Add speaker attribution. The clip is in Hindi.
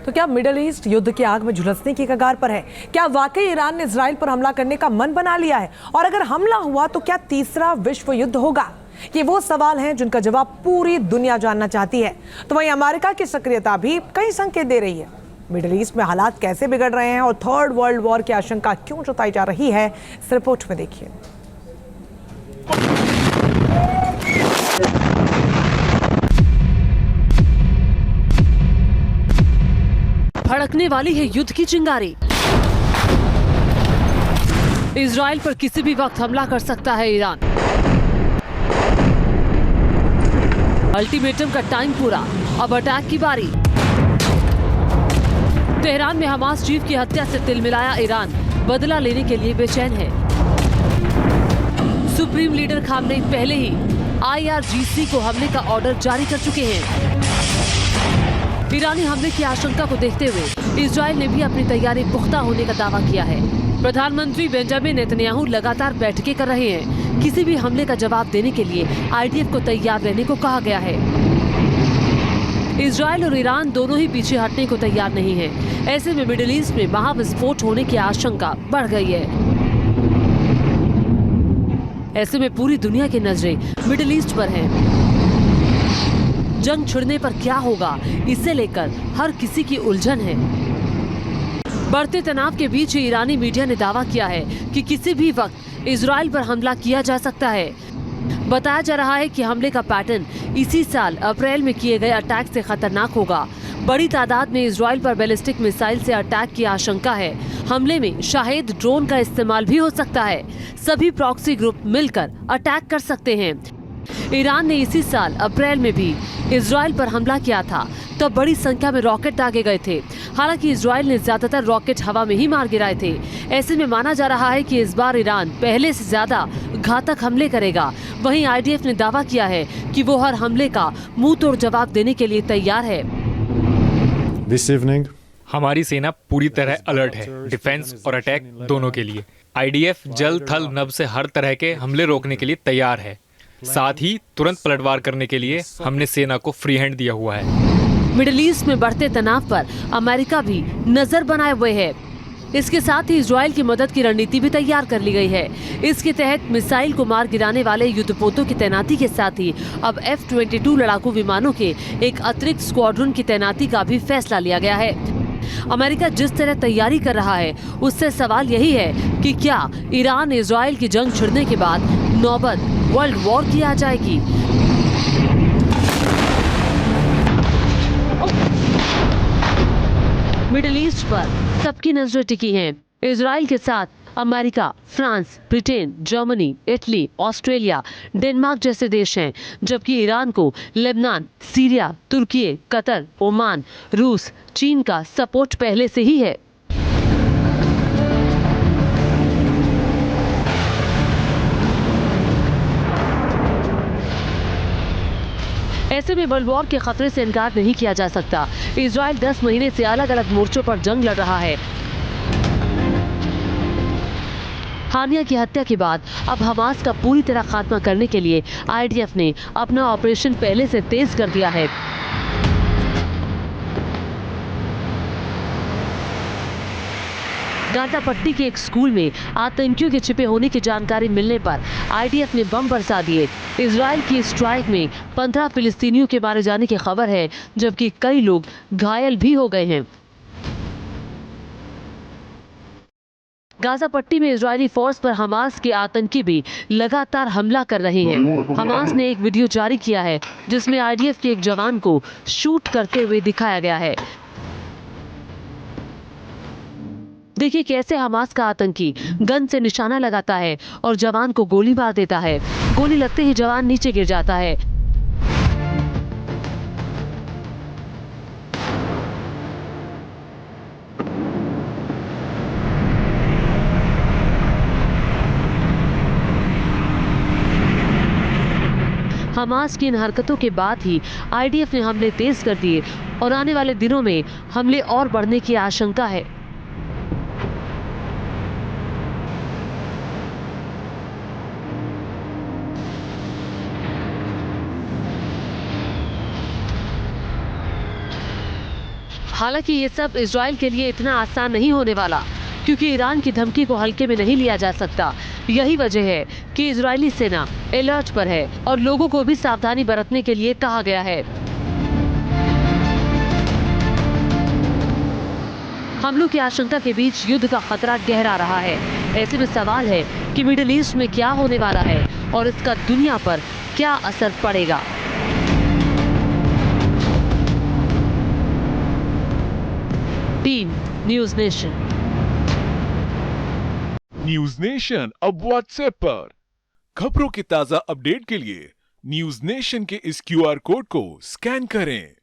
Speaker 1: तो क्या मिडिल ईस्ट युद्ध की आग में झुलसने की कगार पर है? क्या वाकई ईरान ने इजराइल पर हमला करने का मन बना लिया है? और अगर हमला हुआ तो क्या तीसरा विश्व युद्ध होगा? ये वो सवाल हैं जिनका जवाब पूरी दुनिया जानना चाहती है। तो वहीं अमेरिका की सक्रियता भी कई संकेत दे रही है। मिडिल ईस्ट में हालात कैसे बिगड़ रहे हैं और थर्ड वर्ल्ड वॉर की आशंका क्यों जताई जा रही है, इस रिपोर्ट में देखिए।
Speaker 2: भड़कने वाली है युद्ध की चिंगारी। इजराइल पर किसी भी वक्त हमला कर सकता है ईरान। अल्टीमेटम का टाइम पूरा, अब अटैक की बारी। तेहरान में हमास चीफ की हत्या से तिलमिलाया ईरान बदला लेने के लिए बेचैन है। सुप्रीम लीडर खामनेई पहले ही IRGC को हमले का ऑर्डर जारी कर चुके हैं। ईरानी हमले की आशंका को देखते हुए इजराइल ने भी अपनी तैयारी पुख्ता होने का दावा किया है। प्रधानमंत्री बेंजामिन नेतन्याहू लगातार बैठकें कर रहे हैं। किसी भी हमले का जवाब देने के लिए IDF को तैयार रहने को कहा गया है। इजराइल और ईरान दोनों ही पीछे हटने को तैयार नहीं है। ऐसे में मिडिल ईस्ट में महाविस्फोट होने की आशंका बढ़ गई है। ऐसे में पूरी दुनिया की नजरें मिडिल ईस्ट पर हैं। जंग छिड़ने पर क्या होगा, इसे लेकर हर किसी की उलझन है। बढ़ते तनाव के बीच ईरानी मीडिया ने दावा किया है कि किसी भी वक्त इजराइल पर हमला किया जा सकता है। बताया जा रहा है कि हमले का पैटर्न इसी साल अप्रैल में किए गए अटैक से खतरनाक होगा। बड़ी तादाद में इजराइल पर बैलिस्टिक मिसाइल से अटैक की आशंका है। हमले में शाहेद ड्रोन का इस्तेमाल भी हो सकता है। सभी प्रॉक्सी ग्रुप मिलकर अटैक कर सकते हैं। ईरान ने इसी साल अप्रैल में भी इजराइल पर हमला किया था। तब बड़ी संख्या में रॉकेट दागे गए थे। हालांकि इजराइल ने ज्यादातर रॉकेट हवा में ही मार गिराए थे। ऐसे में माना जा रहा है कि इस बार ईरान पहले से ज्यादा घातक हमले करेगा। वहीं IDF ने दावा किया है कि वो हर हमले का मुंह तोड़ जवाब देने के लिए तैयार है।
Speaker 3: This evening,
Speaker 4: हमारी सेना पूरी तरह अलर्ट है, डिफेंस और अटैक दोनों के लिए। IDF जल थल नभ से हर तरह के हमले रोकने के लिए तैयार है। साथ ही तुरंत पलटवार करने के लिए हमने सेना को फ्री हैंड दिया हुआ है।
Speaker 2: मिडिल ईस्ट में बढ़ते तनाव पर अमेरिका भी नजर बनाए हुए है। इसके साथ ही इजराइल की मदद की रणनीति भी तैयार कर ली गई है। इसके तहत मिसाइल को मार गिराने वाले युद्धपोतों की तैनाती के साथ ही अब F-22 लड़ाकू विमानों के एक अतिरिक्त स्क्वाड्रन की तैनाती का भी फैसला लिया गया है। अमेरिका जिस तरह तैयारी कर रहा है, उससे सवाल यही है कि क्या ईरान इजराइल की जंग छिड़ने के बाद नौबत वर्ल्ड वॉर की आ जाएगी। मिडिल ईस्ट पर सबकी नजरें टिकी हैं। इजराइल के साथ America, France, Britain, Germany, Italy, Australia, Denmark जैसे देश हैं, जबकि ईरान को लेबनान, सीरिया, तुर्की, कतर, ओमान, रूस, चीन का सपोर्ट पहले से ही है। ऐसे में वर्ल्ड वॉर के खतरे से इनकार नहीं किया जा सकता। इजराइल 10 महीने से अलग अलग मोर्चों पर जंग लड़ रहा है। हानिया की हत्या के बाद अब हमास का पूरी तरह खात्मा करने के लिए IDF ने अपना ऑपरेशन पहले से तेज कर दिया है। गाजा पट्टी के एक स्कूल में आतंकियों के छिपे होने की जानकारी मिलने पर IDF ने बम बरसा दिए। इजराइल की स्ट्राइक में 15 फिलिस्तीनियों के मारे जाने की खबर है, जबकि कई लोग घायल भी हो गए हैं। गाजा पट्टी में इजरायली फोर्स पर हमास के आतंकी भी लगातार हमला कर रहे हैं। हमास ने एक वीडियो जारी किया है जिसमें IDF के एक जवान को शूट करते हुए दिखाया गया है। देखिए कैसे हमास का आतंकी गन से निशाना लगाता है और जवान को गोली मार देता है। गोली लगते ही जवान नीचे गिर जाता है। हमास की इन हरकतों के बाद ही IDF ने हमले तेज कर दिए और आने वाले दिनों में हमले और बढ़ने की आशंका है। हालांकि ये सब इजराइल के लिए इतना आसान नहीं होने वाला, क्योंकि ईरान की धमकी को हल्के में नहीं लिया जा सकता। यही वजह है कि इजरायली सेना अलर्ट पर है और लोगों को भी सावधानी बरतने के लिए कहा गया है। हमलों की आशंका के बीच युद्ध का खतरा गहरा रहा है। ऐसे में सवाल है कि मिडिल ईस्ट में क्या होने वाला है और इसका दुनिया पर क्या असर पड़ेगा। Team news nation.
Speaker 5: News nation अब व्हाट्सएप पर खबरों के ताजा अपडेट के लिए न्यूज नेशन के इस QR कोड को स्कैन करें।